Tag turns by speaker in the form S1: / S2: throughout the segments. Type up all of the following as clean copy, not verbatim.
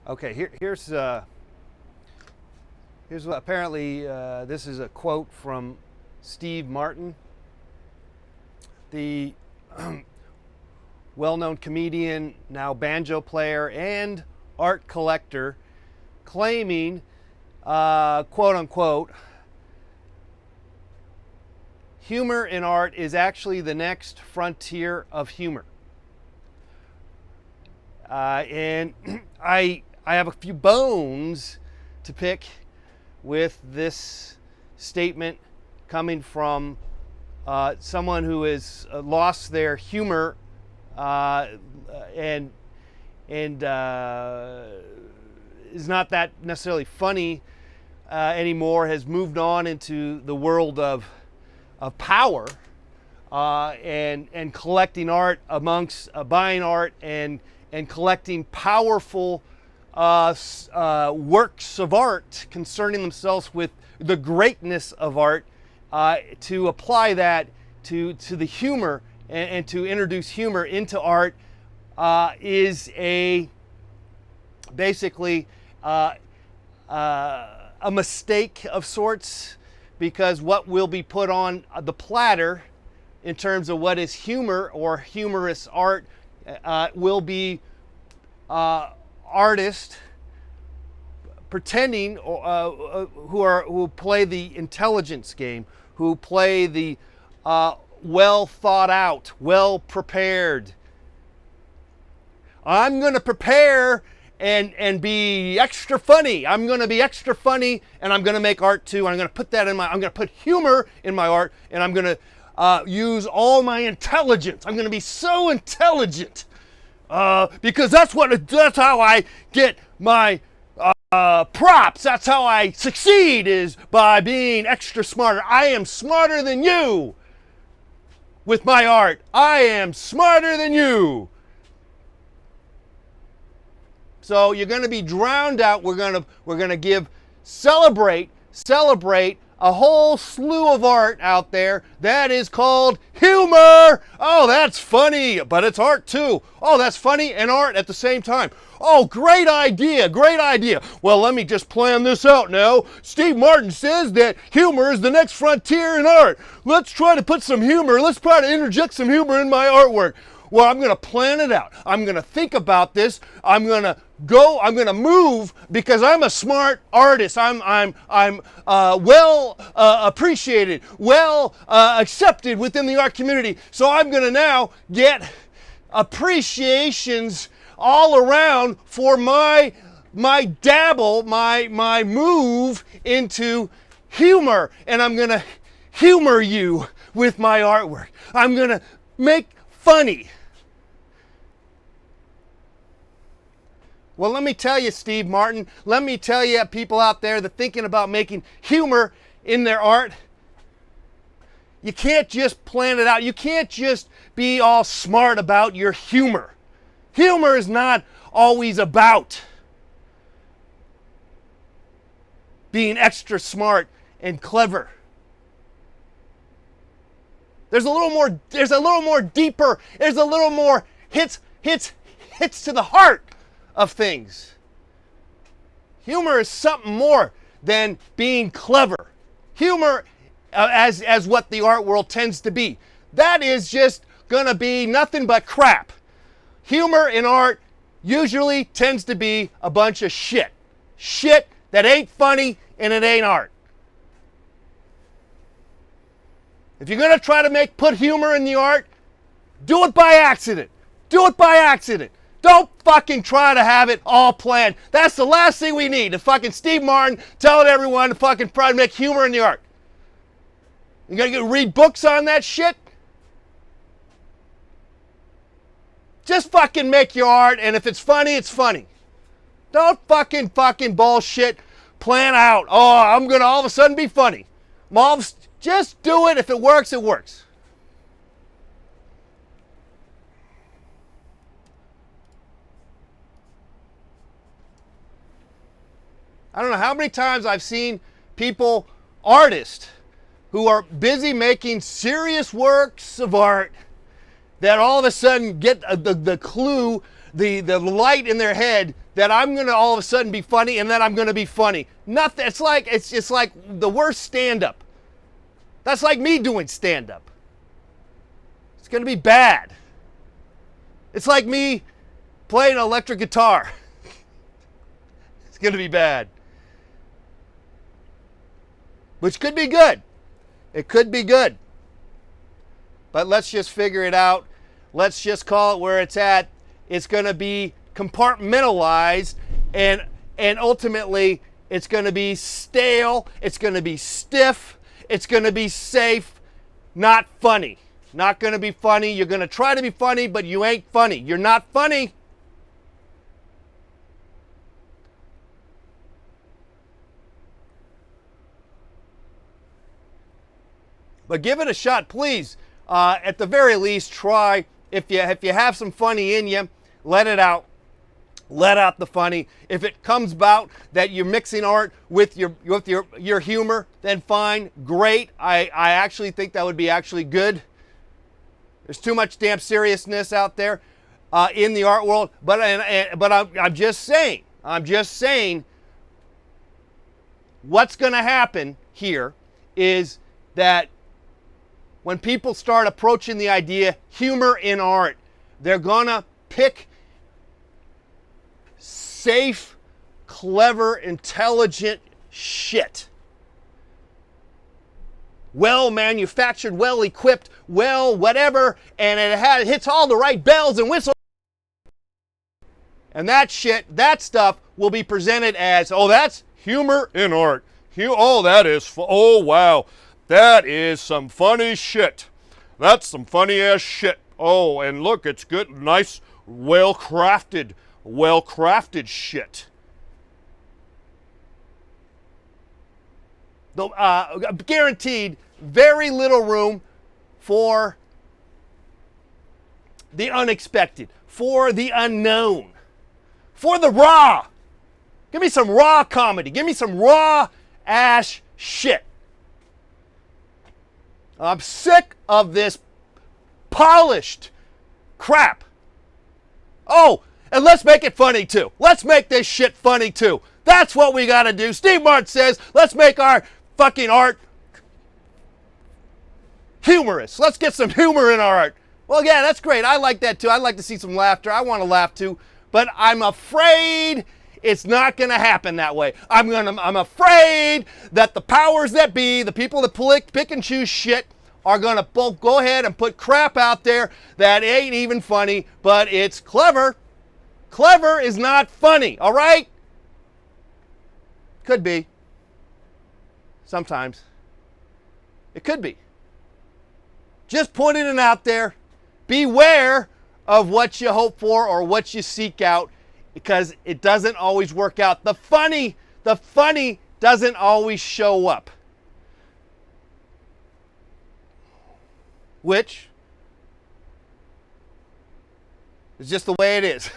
S1: Okay, here's what apparently this is a quote from Steve Martin, the well-known comedian, now banjo player and art collector, claiming, quote unquote, humor in art is actually the next frontier of humor. And I have a few bones to pick with this statement coming from someone who has lost their humor and is not that necessarily funny anymore, has moved on into the world of power and collecting art amongst buying art and collecting powerful works of art concerning themselves with the greatness of art, to apply that to the humor and to introduce humor into art is basically a mistake of sorts, because what will be put on the platter in terms of what is humor or humorous art will be artists pretending who play the intelligence game, who play the well thought out, well prepared. I'm going to prepare and be extra funny. I'm going to be extra funny, and I'm going to make art too. I'm going to put that in I'm going to put humor in my art, and I'm going to use all my intelligence. I'm going to be so intelligent because that's how I get my props. That's how I succeed, is by being extra smarter. I am smarter than you with my art. I am smarter than you. So you're going to be drowned out. We're going to celebrate a whole slew of art out there that is called humor. Oh, that's funny, but it's art too. Oh, that's funny and art at the same time. Oh, great idea, great idea. Well, let me just plan this out now. Steve Martin says that humor is the next frontier in art. Let's try to put some humor. Let's try to interject some humor in my artwork. Well, I'm going to plan it out. I'm going to think about this. I'm going to move, because I'm a smart artist. I'm well appreciated, well accepted within the art community. So I'm going to now get appreciations all around for my dabble, my move into humor, and I'm going to humor you with my artwork. I'm going to make funny. Well, let me tell you, Steve Martin, let me tell you, people out there that are thinking about making humor in their art, you can't just plan it out. You can't just be all smart about your humor. Humor is not always about being extra smart and clever. There's a little more deeper, there's a little more hits to the heart of things. Humor is something more than being clever. Humor, as what the art world tends to be, that is just gonna be nothing but crap. Humor in art usually tends to be a bunch of shit that ain't funny, and it ain't art. If you're gonna try to put humor in the art, do it by accident. Do it by accident. Don't fucking try to have it all planned. That's the last thing we need. To fucking Steve Martin telling everyone to fucking try to make humor in the art. You gotta read books on that shit? Just fucking make your art, and if it's funny, it's funny. Don't fucking bullshit plan out. Oh, I'm gonna all of a sudden be funny. Just do it. If it works, it works. I don't know how many times I've seen people, artists, who are busy making serious works of art, that all of a sudden get the clue the light in their head that I'm gonna all of a sudden be funny and then I'm gonna be funny. Nothing. It's just like the worst stand-up. That's like me doing stand-up. It's gonna be bad. It's like me playing an electric guitar. It's gonna be bad. Which could be good. It could be good. But let's just figure it out. Let's just call it where it's at. It's going to be compartmentalized, and ultimately it's going to be stale. It's going to be stiff. It's going to be safe. Not funny. Not going to be funny. You're going to try to be funny, but you ain't funny. You're not funny. But give it a shot, please. At the very least, try. If you have some funny in you, let it out. Let out the funny. If it comes about that you're mixing art with your humor, then fine, great. I actually think that would be actually good. There's too much damn seriousness out there in the art world. But I'm just saying. I'm just saying. What's going to happen here is that when people start approaching the idea humor in art, they're gonna pick safe, clever, intelligent shit. Well manufactured, well equipped, well whatever, and it hits all the right bells and whistles. And that shit, that stuff will be presented as, oh, that's humor in art. Oh, that is, oh wow. That is some funny shit. That's some funny ass shit. Oh, and look, it's good, nice, well-crafted shit. Guaranteed very little room for the unexpected, for the unknown, for the raw. Give me some raw comedy. Give me some raw ass shit. I'm sick of this polished crap. Oh, and let's make it funny too. Let's make this shit funny too. That's what we gotta do. Steve Martin says, let's make our fucking art humorous. Let's get some humor in our art. Well, yeah, that's great. I like that too. I like to see some laughter. I want to laugh too. But I'm afraid it's not going to happen that way. I'm afraid that the powers that be, the people that pick and choose shit, are going to both go ahead and put crap out there that ain't even funny, but it's clever. Clever is not funny, all right? Could be. Sometimes. It could be. Just putting it out there. Beware of what you hope for or what you seek out, because it doesn't always work out. The funny doesn't always show up. Which is just the way it is.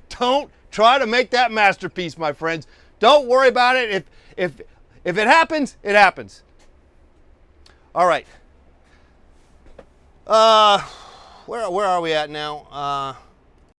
S1: Don't try to make that masterpiece, my friends. Don't worry about it. If it happens, it happens. All right. Where are we at now?